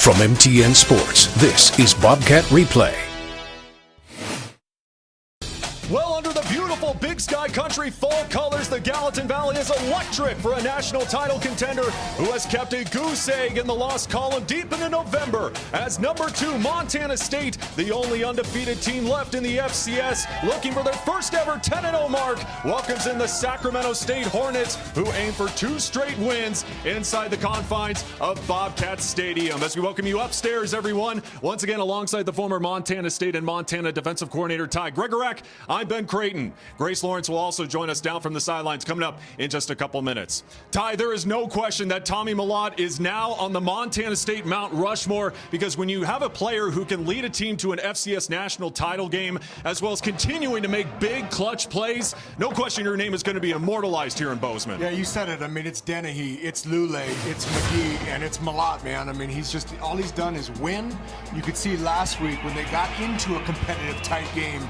From MTN Sports, this is Bobcat Replay. Well, under the beautiful Big Sky Country fall colors, the Gallatin Valley is electric for a national title contender who has kept a goose egg in the lost column deep into November. As number 2, Montana State, the only undefeated team left in the FCS, looking for their first ever 10-0 mark, welcomes in the Sacramento State Hornets, who aim for 2 straight wins inside the confines of Bobcat Stadium. As we welcome you upstairs, everyone, once again alongside the former Montana State and Montana defensive coordinator Ty Gregorak, I'm Ben Creighton. Grace Lawrence will also join us down from the sidelines coming up in just a couple minutes. Ty, there is no question that Tommy Mellott is now on the Montana State Mount Rushmore, because when you have a player who can lead a team to an FCS national title game, as well as continuing to make big clutch plays, no question your name is going to be immortalized here in Bozeman. Yeah, you said it. I mean, it's Dennehy, it's Lule, it's McGee, and it's Mellott, man. I mean, all he's done is win. You could see last week when they got into a competitive, tight game,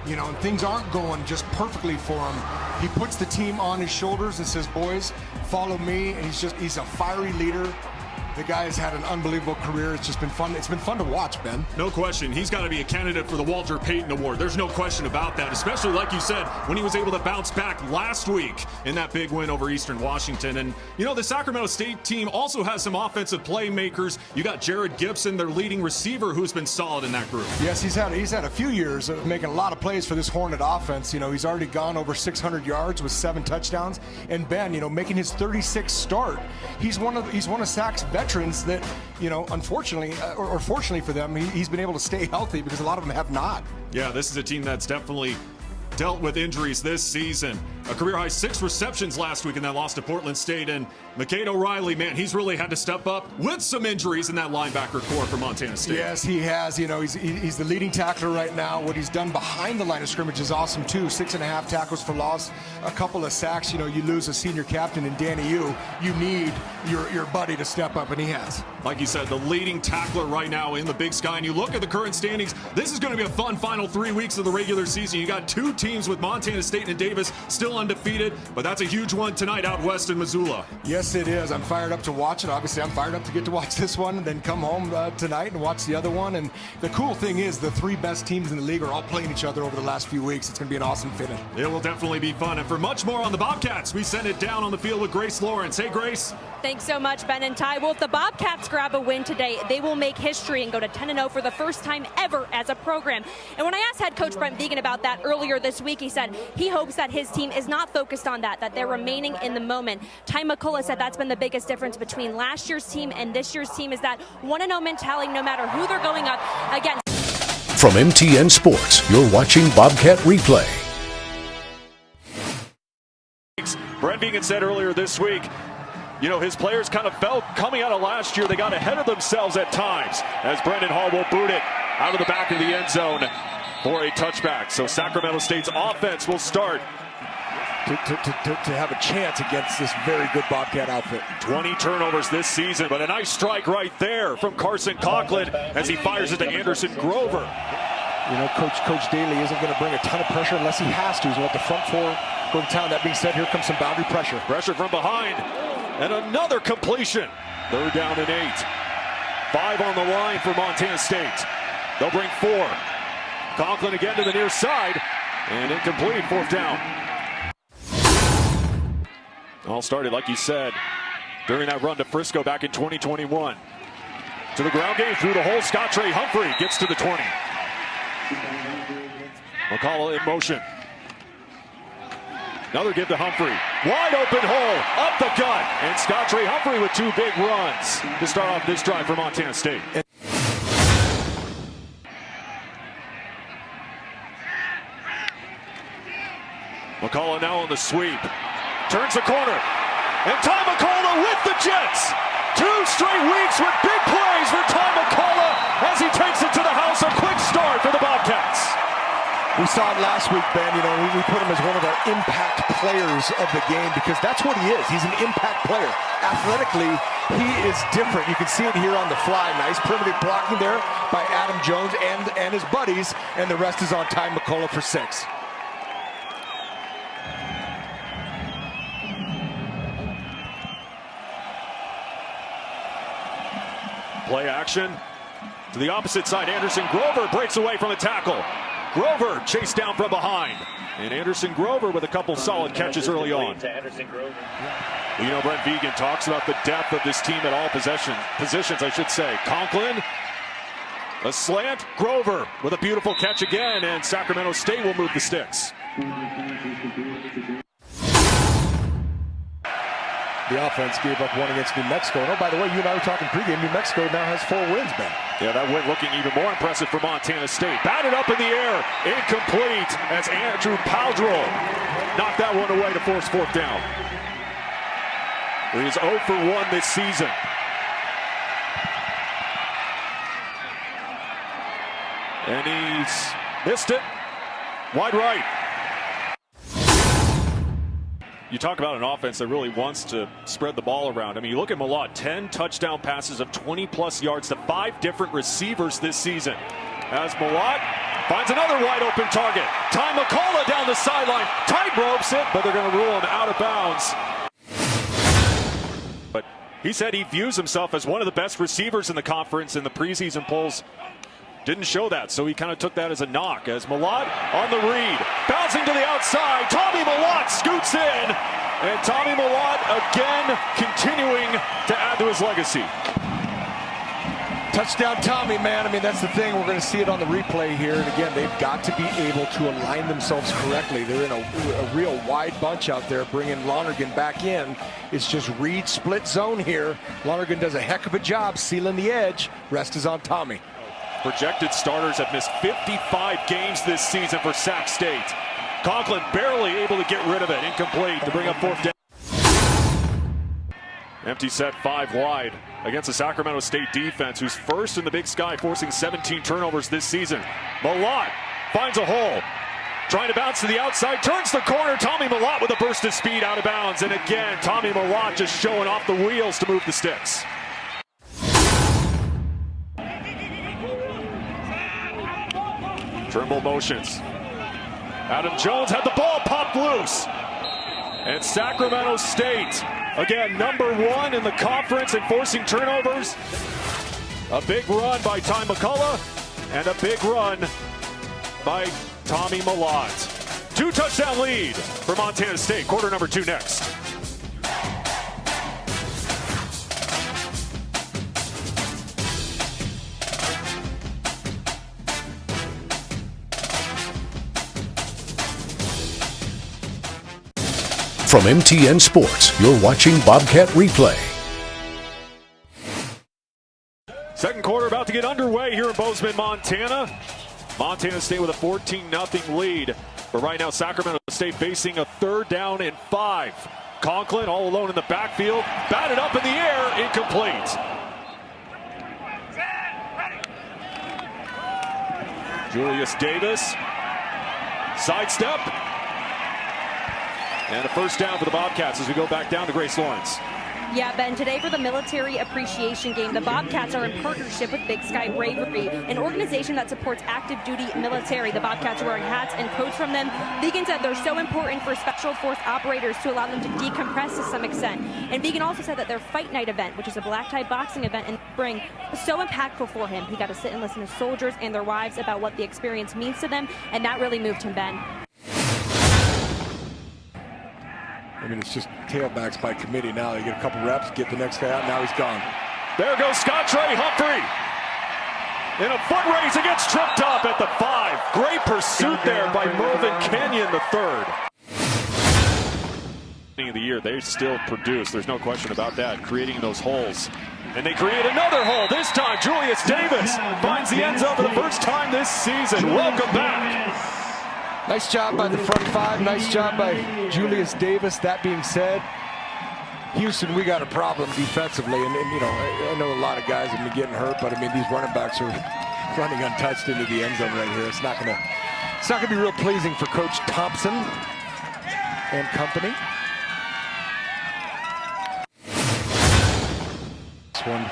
and things aren't going just perfectly for him. He puts the team on his shoulders and says, boys, follow me. And he's a fiery leader. The guy has had an unbelievable career. It's just been fun. It's been fun to watch, Ben. No question. He's got to be a candidate for the Walter Payton Award. There's no question about that, especially like you said, when he was able to bounce back last week in that big win over Eastern Washington. And, the Sacramento State team also has some offensive playmakers. You got Jared Gibson, their leading receiver, who's been solid in that group. Yes, he's had a few years of making a lot of plays for this Hornet offense. He's already gone over 600 yards with 7 touchdowns. And Ben, making his 36th start. He's one of Sac's veterans that, unfortunately, or fortunately for them, he's been able to stay healthy, because a lot of them have not. Yeah, this is a team that's definitely dealt with injuries this season. A career-high 6 receptions last week in that loss to Portland State. And McCade O'Reilly, man, he's really had to step up with some injuries in that linebacker core for Montana State. Yes, he has. He's the leading tackler right now. What he's done behind the line of scrimmage is awesome, too. 6.5 tackles for loss, a couple of sacks. You lose a senior captain in Danny Yu. You need your buddy to step up, and he has. Like you said, the leading tackler right now in the Big Sky. And you look at the current standings, this is going to be a fun final 3 weeks of the regular season. You got 2 teams with Montana State and Davis still undefeated, but that's a huge one tonight out west in Missoula. Yes, it is. I'm fired up to watch it. Obviously, I'm fired up to get to watch this one and then come home tonight and watch the other one. And the cool thing is the 3 best teams in the league are all playing each other over the last few weeks. It's going to be an awesome finish. It will definitely be fun. And for much more on the Bobcats, we send it down on the field with Grace Lawrence. Hey, Grace. Thanks so much, Ben and Ty. Well, if the Bobcats grab a win today, they will make history and go to 10-0 for the first time ever as a program. And when I asked head coach Brent Vigen about that earlier this week, he said he hopes that his team is not focused on that they're remaining in the moment. Ty McCullough said that's been the biggest difference between last year's team and this year's team, is that 1-0 mentality no matter who they're going up against. From MTN Sports, you're watching Bobcat Replay. Brent Vigen said earlier this week, his players kind of felt coming out of last year, they got ahead of themselves at times, as Brendan Hall will boot it out of the back of the end zone for a touchback. So Sacramento State's offense will start to have a chance against this very good Bobcat outfit. 20 turnovers this season, but a nice strike right there from Carson Conklin as he fires it to Anderson Grover. Coach Daly isn't going to bring a ton of pressure unless he has to. He's going to let the front 4 go to town. That being said, here comes some boundary pressure. Pressure from behind, and another completion. 3rd down and 8. 5 on the line for Montana State. They'll bring 4. Conklin again to the near side, and incomplete. 4th down. All started, like you said, during that run to Frisco back in 2021. To the ground game, through the hole, Scott Trey Humphrey gets to the 20. McCullough in motion. Another give to Humphrey. Wide open hole, up the gut. And Scott Trey Humphrey with 2 big runs to start off this drive for Montana State. McCullough now on the sweep. Turns the corner. And Ty McCullough with the Jets. 2 straight weeks with big plays for Ty McCullough as he takes it to the house. A quick start for the Bobcats. We saw it last week, Ben. We put him as one of our impact players of the game because that's what he is. He's an impact player. Athletically, he is different. You can see it here on the fly. Nice primitive blocking there by Adam Jones and his buddies, and the rest is on Ty McCullough for 6. Play action to the opposite side. Anderson Grover breaks away from a tackle. Grover chased down from behind. And Anderson Grover with a couple solid catches early on. You know, Brent Vigen talks about the depth of this team at all positions, I should say. Conklin, a slant. Grover with a beautiful catch again, and Sacramento State will move the sticks. The offense gave up one against New Mexico. And oh, by the way, you and I were talking pregame. New Mexico now has 4 wins, Ben. Yeah, that win looking even more impressive for Montana State. Batted up in the air, incomplete as Andrew Powdrell knocked that one away to force 4th down. He is 0 for 1 this season. And he's missed it. Wide right. You talk about an offense that really wants to spread the ball around. I mean, you look at Malott, 10 touchdown passes of 20-plus yards to 5 different receivers this season. As Malott finds another wide-open target. Ty McCullough down the sideline. Tight ropes it, but they're going to rule him out of bounds. But he said he views himself as one of the best receivers in the conference, in the preseason polls didn't show that, so he kind of took that as a knock. As Malott on the read, bouncing to the outside, Tommy Malott scoots in, and Tommy Malott again continuing to add to his legacy. Touchdown Tommy, man. I mean, that's the thing. We're going to see it on the replay here. And again, they've got to be able to align themselves correctly. They're in a real wide bunch out there, bringing Lonergan back in. It's just read split zone here. Lonergan does a heck of a job sealing the edge. Rest is on Tommy. Projected starters have missed 55 games this season for Sac State. Conklin barely able to get rid of it. Incomplete to bring up 4th down. Empty set 5 wide against the Sacramento State defense, who's first in the Big Sky, forcing 17 turnovers this season. Malott finds a hole. Trying to bounce to the outside, turns the corner. Tommy Malott with a burst of speed out of bounds. And again, Tommy Malott just showing off the wheels to move the sticks. Trimble motions. Adam Jones had the ball popped loose. And Sacramento State, again, #1 in the conference in forcing turnovers. A big run by Ty McCullough and a big run by Tommy Malott. 2-touchdown lead for Montana State. Quarter number 2 next. From MTN Sports, you're watching Bobcat Replay. Second quarter about to get underway here in Bozeman, Montana. Montana State with a 14-0 lead. But right now, Sacramento State facing a 3rd down and 5. Conklin all alone in the backfield. Batted up in the air, incomplete. Julius Davis. Sidestep. And a 1st down for the Bobcats as we go back down to Grace Lawrence. Yeah, Ben, today for the Military Appreciation Game, the Bobcats are in partnership with Big Sky Bravery, an organization that supports active duty military. The Bobcats are wearing hats and coats from them. Vigen said they're so important for special force operators to allow them to decompress to some extent. And Vigen also said that their Fight Night event, which is a black tie boxing event in the spring, was so impactful for him. He got to sit and listen to soldiers and their wives about what the experience means to them, and that really moved him, Ben. I mean, it's just tailbacks by committee now. They get a couple reps, get the next guy out, now he's gone. There goes Scott Trey Humphrey. In a foot race, he gets tripped up at the 5. Great pursuit there by Mervyn Kenyon III. Beginning of the year, they still produce. There's no question about that, creating those holes. And they create another hole. This time, Julius Davis finds the end zone for the first time this season. Welcome back. Nice job by the front 5. Nice job by Julius Davis. That being said, Houston, we got a problem defensively. And you know, I know a lot of guys have been getting hurt, but I mean, these running backs are running untouched into the end zone right here. It's not gonna be real pleasing for Coach Thompson and company. This one,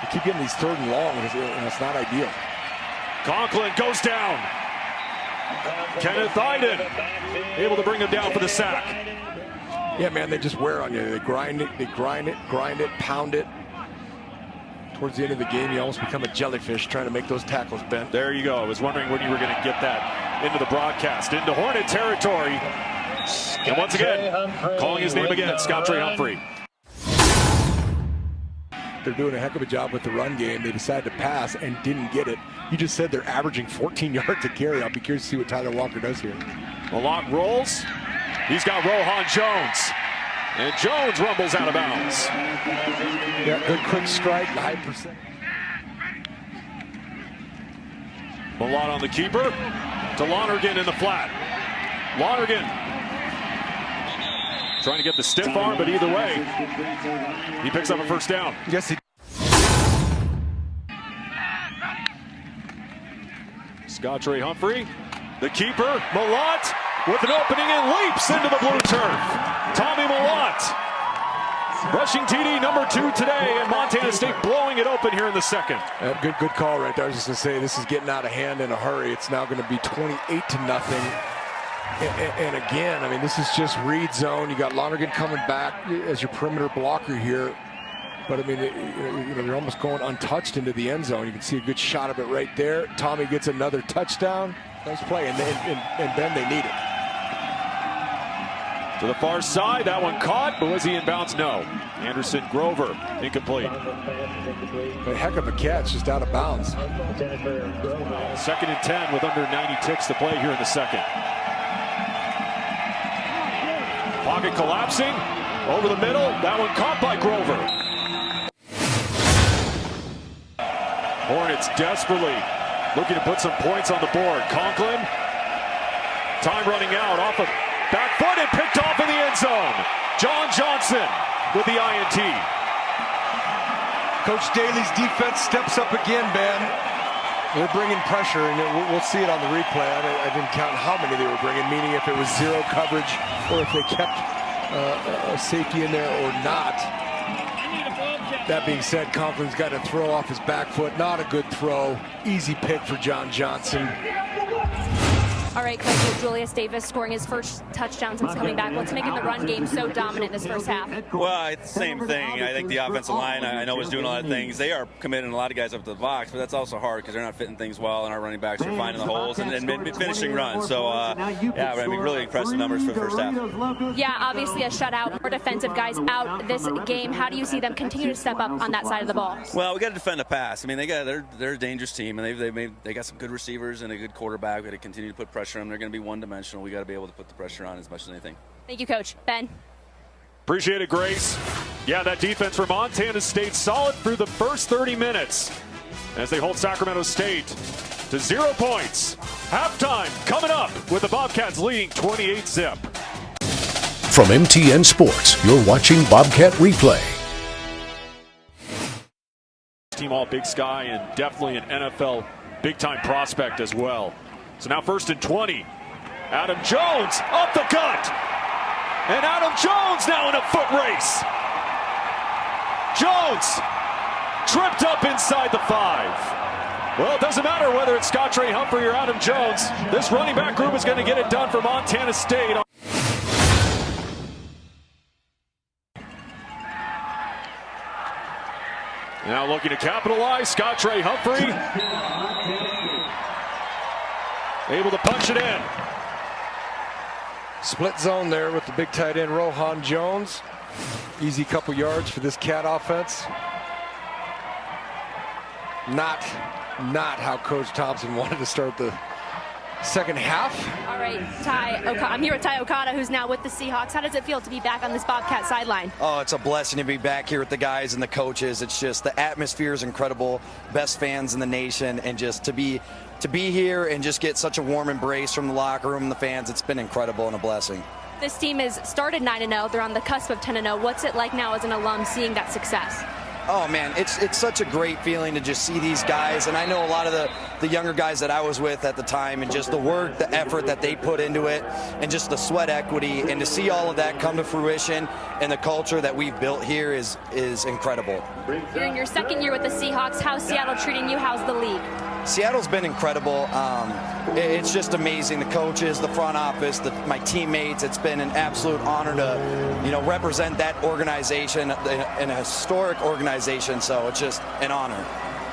you keep getting these 3rd and long, and it's not ideal. Conklin goes down. Kenneth Iden able to bring him down for the sack. Yeah, man, they just wear on you. They grind it, pound it. towards the end of the game, you almost become a jellyfish trying to make those tackles bend. There you go. I was wondering when you were going to get that into the broadcast. Into Hornet territory. And once again, calling his name again, Scottrey Humphrey. They're doing a heck of a job with the run game. They decided to pass and didn't get it. You just said they're averaging 14 yards a carry. I'll be curious to see what Tyler Walker does here. Malott rolls. He's got Rohan Jones. And Jones rumbles out of bounds. Yeah, good quick strike, high percent. Malott on the keeper. To Lonergan in the flat. Lonergan trying to get the stiff arm, but either way, he picks up a first down. Yes, he. Scottrey Humphrey, the keeper, Malott with an opening and leaps into the blue turf. Tommy Malott, rushing TD number 2 today, and Montana State blowing it open here in the second. Good call right there. I was just going to say, this is getting out of hand in a hurry. It's now going to be 28-0. And again, I mean, this is just read zone. You got Lonergan coming back as your perimeter blocker here. But I mean, they're almost going untouched into the end zone. You can see a good shot of it right there. Tommy gets another touchdown. Nice play, and then they need it. To the far side, that one caught, but was he in bounds? No. Anderson Grover, incomplete. A heck of a catch, just out of bounds. 2nd and 10 with under 90 ticks to play here in the second. Pocket collapsing, over the middle, that one caught by Grover. Hornets desperately looking to put some points on the board. Conklin, time running out off of back foot and picked off in the end zone. John Johnson with the INT. Coach Daly's defense steps up again, Ben. They're bringing pressure, and we'll see it on the replay. I didn't count how many they were bringing, meaning if it was zero coverage or if they kept a safety in there or not. That being said, Conklin's got to throw off his back foot. Not a good throw. Easy pick for John Johnson. All right, Coach, with Julius Davis scoring his first touchdown since coming back. What's making the run game so dominant this first half? Well, it's the same thing. I think the offensive line, I know, is doing a lot of things. They are committing a lot of guys up to the box, but that's also hard because they're not fitting things well, and our running backs are finding the holes and finishing runs. So, yeah, I mean, really impressive numbers for the first half. Yeah, obviously a shutout, more defensive guys out this game. How do you see them continue to step up on that side of the ball? Well, we got to defend the pass. I mean, they're a dangerous team, and they got some good receivers and a good quarterback. We got to continue to put pressure on them. They're going to be one-dimensional. We got to be able to put the pressure on as much as anything. Thank you, Coach. Ben. Appreciate it, Grace. Yeah, that defense for Montana State solid through the first 30 minutes as they hold Sacramento State to 0 points. Halftime coming up with the Bobcats leading 28-zip. From MTN Sports, you're watching Bobcat Replay. Team all Big Sky and definitely an NFL big-time prospect as well. So now 1st and 20. Adam Jones up the gut. And Adam Jones now in a foot race. Jones tripped up inside the 5. Well, it doesn't matter whether it's Scottrey Humphrey or Adam Jones. This running back group is going to get it done for Montana State. Now looking to capitalize, Scottrey Humphrey able to punch it in. Split zone there with the big tight end, Rohan Jones. Easy couple yards for this Cat offense. Not how Coach Thompson wanted to start the second half. All right, I'm here with Ty Okada, who's now with the Seahawks. How does it feel to be back on this Bobcat sideline? Oh, it's a blessing to be back here with the guys and the coaches. It's just the atmosphere is incredible. Best fans in the nation, and just to be here and just get such a warm embrace from the locker room and the fans, it's been incredible and a blessing. This team has started 9-0. They're on the cusp of 10-0. What's it like now as an alum seeing that success? Oh man, it's such a great feeling to just see these guys, and I know a lot of the younger guys that I was with at the time, and just the work, the effort that they put into it, and just the sweat equity, and to see all of that come to fruition, and the culture that we've built here is incredible. You're in your second year with the Seahawks. How's Seattle treating you? How's the league? Seattle's been incredible. It's just amazing. The coaches, the front office, my teammates. It's been an absolute honor to, represent that organization, an historic organization. So it's just an honor.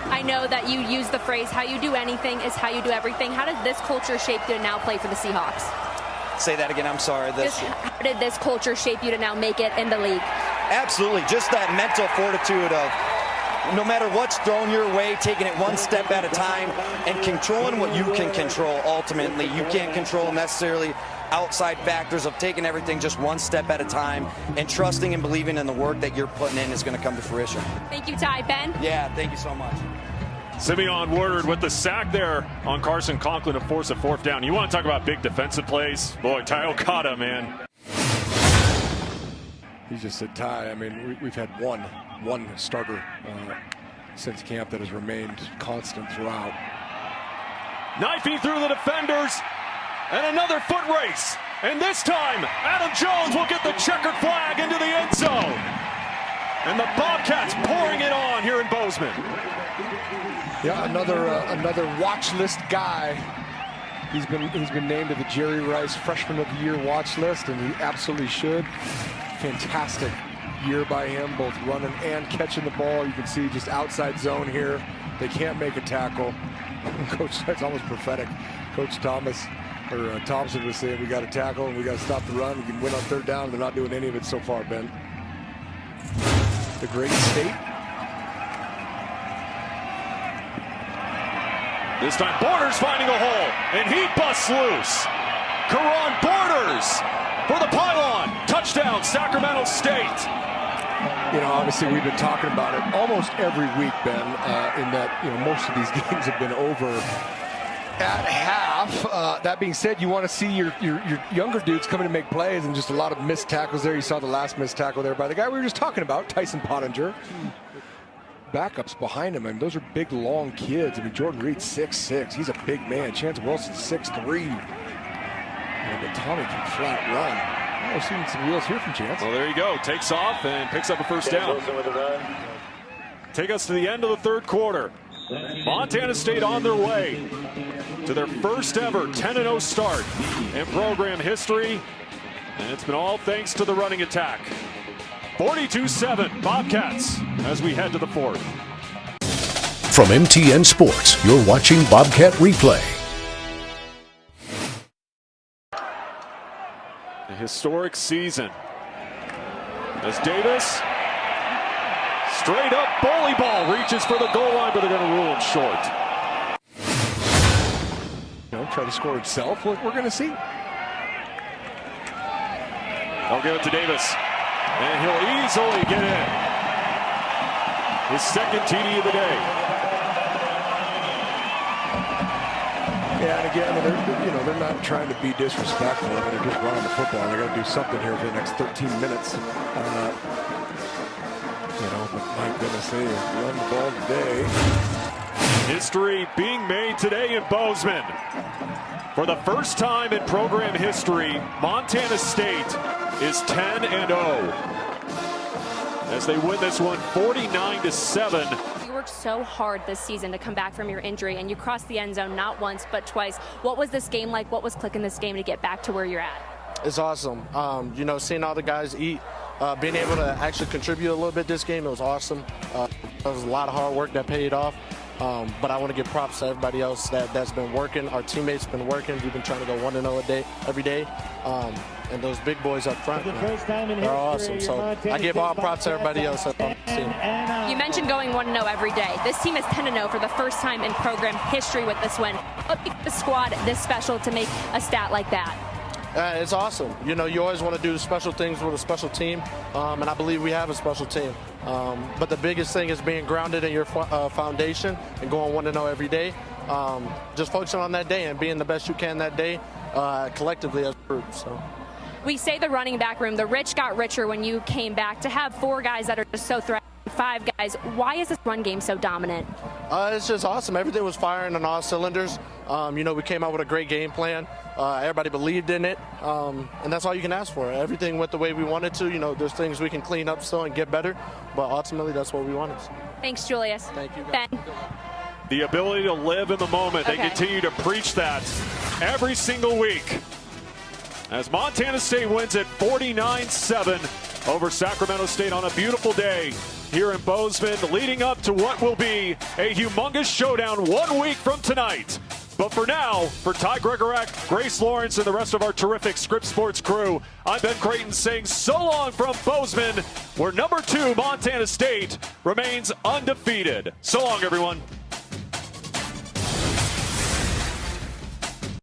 I know that you use the phrase, how you do anything is how you do everything. How did this culture shape you to now play for the Seahawks? Say that again, I'm sorry. How did this culture shape you to now make it in the league? Absolutely, just that mental fortitude of no matter what's thrown your way, taking it one step at a time and controlling what you can control ultimately. You can't control necessarily outside factors of taking everything just one step at a time and trusting and believing in the work that you're putting in is going to come to fruition. Thank you, Ty. Ben? Yeah, thank you so much. Simeon Woodard with the sack there on Carson Conklin to force a 4th down. You want to talk about big defensive plays? Boy, Ty Okada, man. He just said, Ty, I mean, we've had one starter since camp that has remained constant throughout. Knifing through the defenders, and another foot race. And this time, Adam Jones will get the checkered flag into the end zone. And the Bobcats pouring it on here in Bozeman. Yeah, another watch list guy. He's been named to the Jerry Rice Freshman of the Year watch list, and he absolutely should. Fantastic year by him, both running and catching the ball. You can see just outside zone here. They can't make a tackle. Coach, that's almost prophetic. Coach Thompson was saying we got to tackle and we got to stop the run. We can win on 3rd down. They're not doing any of it so far, Ben. The great state. This time Borders finding a hole, and he busts loose. Karan Borders for the pylon. Touchdown, Sacramento State. Obviously we've been talking about it almost every week, Ben, in that, most of these games have been over at half. That being said, you want to see your younger dudes coming to make plays, and just a lot of missed tackles there. You saw the last missed tackle there by the guy we were just talking about, Tyson Pottinger. Backups behind him. I mean, those are big, long kids. I mean, Jordan Reed's 6'6". He's a big man. Chance Wilson's 6'3". But Tommy can flat run. We're seeing some wheels here from Chance. Well, there you go. Takes off and picks up a 1st down. Take us to the end of the 3rd quarter. Montana State on their way to their first ever 10-0 start in program history. And it's been all thanks to the running attack. 42-7 Bobcats as we head to the 4th. From MTN Sports, you're watching Bobcat Replay. A historic season as Davis straight up bully ball reaches for the goal line, but they're going to rule it short. Try to score himself. We're going to see. They'll give it to Davis, and he'll easily get in. His 2nd TD of the day. Yeah, and again, I mean, they're not trying to be disrespectful. I mean, they're just running the football. They got to do something here for the next 13 minutes. But my goodness, they run the ball today. History being made today in Bozeman. For the first time in program history, Montana State is 10-0 as they win this one 49-7. You worked so hard this season to come back from your injury, and you crossed the end zone not once but twice. What was this game like? What was clicking this game to get back to where you're at? It's awesome. Seeing all the guys eat, being able to actually contribute a little bit this game, it was awesome. It was a lot of hard work that paid off. But I want to give props to everybody else that's been working. Our teammates been working. We've been trying to go 1-0 every day. And those big boys up front, they're awesome. So I give all props to everybody else on the team. You mentioned going 1-0 every day. This team is 10-0 for the first time in program history with this win. What makes the squad this special to make a stat like that? It's awesome. You always want to do special things with a special team, and I believe we have a special team. But the biggest thing is being grounded in your foundation and going 1-0 every day. Just focusing on that day and being the best you can that day collectively as a group. So. We say the running back room, the rich got richer when you came back. To have 4 guys that are just so threatening, 5 guys, why is this run game so dominant? It's just awesome. Everything was firing on all cylinders. We came out with a great game plan. Everybody believed in it, and that's all you can ask for. Everything went the way we wanted to. There's things we can clean up still and get better, but ultimately that's what we wanted. Thanks, Julius. Thank you, Ben. guys. The ability to live in the moment. Okay. They continue to preach that every single week. As Montana State wins at 49-7 over Sacramento State on a beautiful day here in Bozeman, leading up to what will be a humongous showdown 1 week from tonight. But for now, for Ty Gregorak, Grace Lawrence, and the rest of our terrific Scripps Sports crew, I'm Ben Creighton saying so long from Bozeman, where number 2 Montana State remains undefeated. So long, everyone.